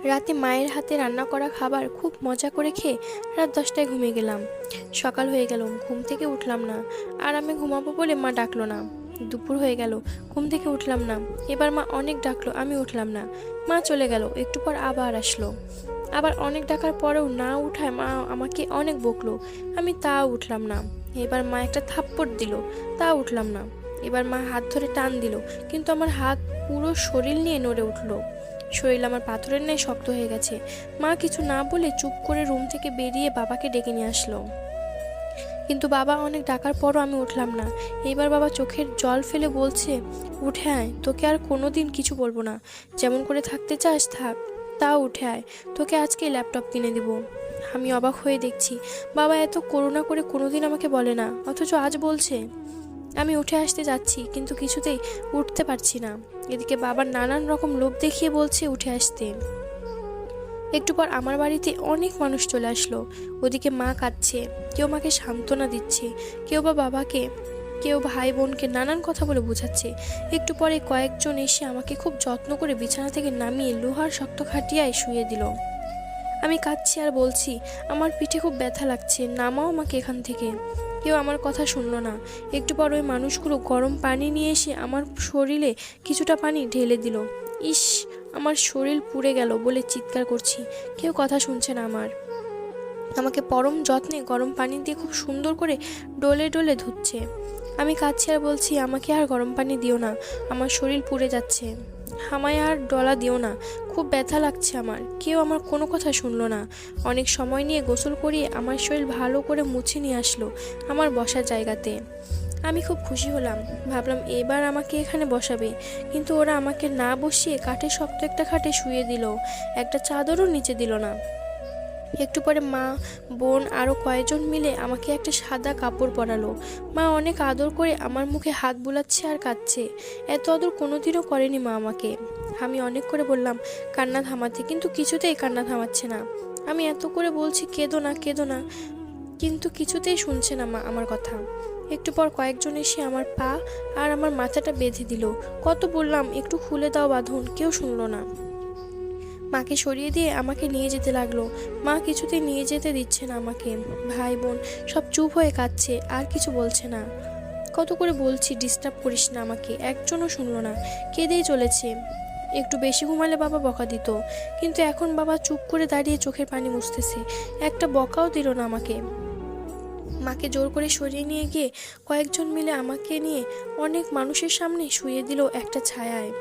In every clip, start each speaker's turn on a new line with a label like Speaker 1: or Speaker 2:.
Speaker 1: রাতে মায়ের হাতে রান্না করা খাবার খুব মজা করে খেয়ে রাত 10টায় ঘুমিয়ে গেলাম। সকাল হয়ে গেল, ঘুম থেকে উঠলাম না। আর আমি ঘুমাবো বলে মা ডাকলো না। দুপুর হয়ে গেল, ঘুম থেকে উঠলাম না। এবার মা অনেক ডাকলো, আমি উঠলাম না। মা চলে গেল, একটু পর আবার আসলো। আবার অনেক ডাকার পরেও না উঠায় মা আমাকে অনেক বকলো, আমি তাও উঠলাম না। এবার মা একটা থাপ্পড় দিল, তাও উঠলাম না। এবার মা হাত ধরে টান দিল, কিন্তু আমার হাত পুরো শরীর নিয়ে নড়ে উঠলো। শরীর আমার পাথরের ন্যায় শক্ত হয়ে গেছে। মা কিছু না বলে চুপ করে রুম থেকে বেরিয়ে বাবাকে ডেকে নিয়ে আসলো। কিন্তু বাবা অনেক ডাকার পরও আমি উঠলাম না। এবার বাবা চোখের জল ফেলে বলছে, উঠে আয়, তোকে আর কোনোদিন কিছু বলবো না। যেমন করে থাকতে চাস থাক, তাও উঠে আয়, তোকে আজকে ল্যাপটপ কিনে দিব। আমি অবাক হয়ে দেখছি, বাবা এত করুণা করে কোনোদিন আমাকে বলে না, অথচ আজ বলছে। আমি উঠে আসতে যাচ্ছি, কিন্তু কিছুতেই উঠতে পারছি না। এদিকে বাবার নানান রকম লোভ দেখিয়ে বলছে উঠে আসতে। একটু পর আমার বাড়িতে অনেক মানুষ চলে আসলো। ওদিকে মা কাঁদছে, কেউ মাকে সান্ত্বনা দিচ্ছে, কেউ বা বাবাকে, কেউ ভাই বোনকে নানান কথা বলে বোঝাচ্ছে। একটু পরে কয়েকজন এসে আমাকে খুব যত্ন করে বিছানা থেকে নামিয়ে লোহার শক্ত খাটিয়ায় শুয়ে দিল। আমি কাঁদছি আর বলছি, আমার পিঠে খুব ব্যথা লাগছে, নামাও আমাকে এখান থেকে। কেউ আমার কথা শুনলো না। একটু পর ওই মানুষগুলো গরম পানি নিয়ে এসে আমার শরীরে কিছুটা পানি ঢেলে দিল। ইস, আমার শরীর পুড়ে গেল বলে চিৎকার করছি, কেউ কথা শুনছে না আমার। আমাকে পরম যত্নে গরম পানি দিয়ে খুব সুন্দর করে ডলে ডলে ধুচ্ছে। আমি কাঁদছি আর বলছি, আমাকে আর গরম পানি দিও না, আমার শরীর পুড়ে যাচ্ছে। আমায় আর ডলা দিও না, খুব ব্যথা লাগছে আমার। কেউ আমার কোনো কথা শুনলো না। অনেক সময় নিয়ে গোসল করিয়ে আমার শরীর ভালো করে মুছে নিয়ে আসলো আমার বসার জায়গাতে। আমি খুব খুশি হলাম, ভাবলাম এবার আমাকে এখানে বসাবে। কিন্তু ওরা আমাকে না বসিয়ে কাঠের শক্ত একটা খাটে শুয়ে দিল, একটা চাদরও নিচে দিল না। একটু পরে মা, বোন আরও কয়েকজন মিলে আমাকে একটা সাদা কাপড় পরালো। মা অনেক আদর করে আমার মুখে হাত বুলাচ্ছে আর কাঁদছে। এত আদর কোনোদিনও করেনি মা আমাকে। আমি অনেক করে বললাম কান্না থামাতে, কিন্তু কিছুতেই কান্না থামাচ্ছে না। আমি এত করে বলছি কেঁদো না, কেঁদো না, কিন্তু কিছুতেই শুনছে না মা আমার কথা। একটু পর কয়েকজন এসে আমার পা আর আমার মাথাটা বেঁধে দিল। কত বললাম একটু খুলে দাও বাঁধন, কেউ শুনলো না। মাকে সরিয়ে দিয়ে আমাকে নিয়ে যেতে লাগলো। মা কিছুতেই নিয়ে যেতে দিচ্ছে না আমাকে। ভাই বোন সব চুপ হয়ে কাঁদছে, আর কিছু বলছে না। কত করে বলছি ডিস্টার্ব করিস না আমাকে, একজনও শুনলো না, কেঁদেই চলেছে। একটু বেশি ঘুমালে বাবা বকা দিত, কিন্তু এখন বাবা চুপ করে দাঁড়িয়ে চোখের পানি মুছতেছে, একটা বকাও দিল না আমাকে। মাকে জোর করে সরিয়ে নিয়ে গিয়ে কয়েকজন মিলে আমাকে নিয়ে অনেক মানুষের সামনে শুয়ে দিল একটা ছায়ায়।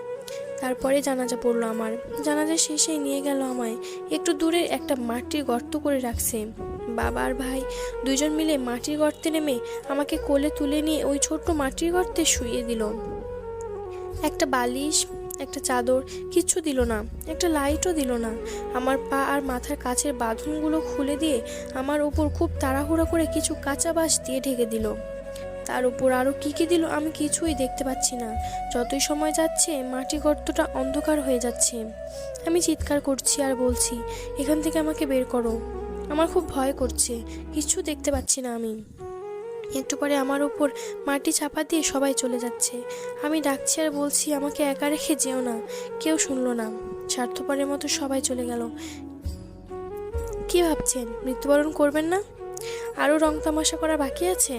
Speaker 1: তারপরে জানাজা পড়লো আমার। জানাজা শেষে নিয়ে গেল আমায় একটু দূরে একটা মাটির গর্ত করে রাখছে। বাবা আর ভাই দুজন মিলে মাটির গর্তে নেমে আমাকে কোলে তুলে নিয়ে ওই ছোট্ট মাটির গর্তে শুইয়ে দিল। একটা বালিশ, একটা চাদর, কিচ্ছু দিল না, একটা লাইটও দিল না। আমার পা আর মাথার কাছের বাঁধনগুলো খুলে দিয়ে আমার উপর খুব তাড়াহুড়া করে কিছু কাঁচা বাঁশ দিয়ে ঢেকে দিল। তার উপর আরো কি কি দিল আমি কিছুই দেখতে পাচ্ছি না। যতই সময় যাচ্ছে মাটি গর্তটা অন্ধকার হয়ে যাচ্ছে। আমি চিৎকার করছি আর বলছি, এখান থেকে আমাকে বের করো, আমার খুব ভয় করছে, কিছু দেখতে পাচ্ছি না আমি। একটু পরে আমার উপর মাটি চাপা দিয়ে সবাই চলে যাচ্ছে। আমি ডাকছি আর বলছি, আমাকে একা রেখে যেও না। কেউ শুনলো না। স্বার্থপরের মতো সবাই চলে গেল। কি ভাবছেন, মৃত্যুবরণ করবেন না? আরো রং তামাশা করা বাকি আছে।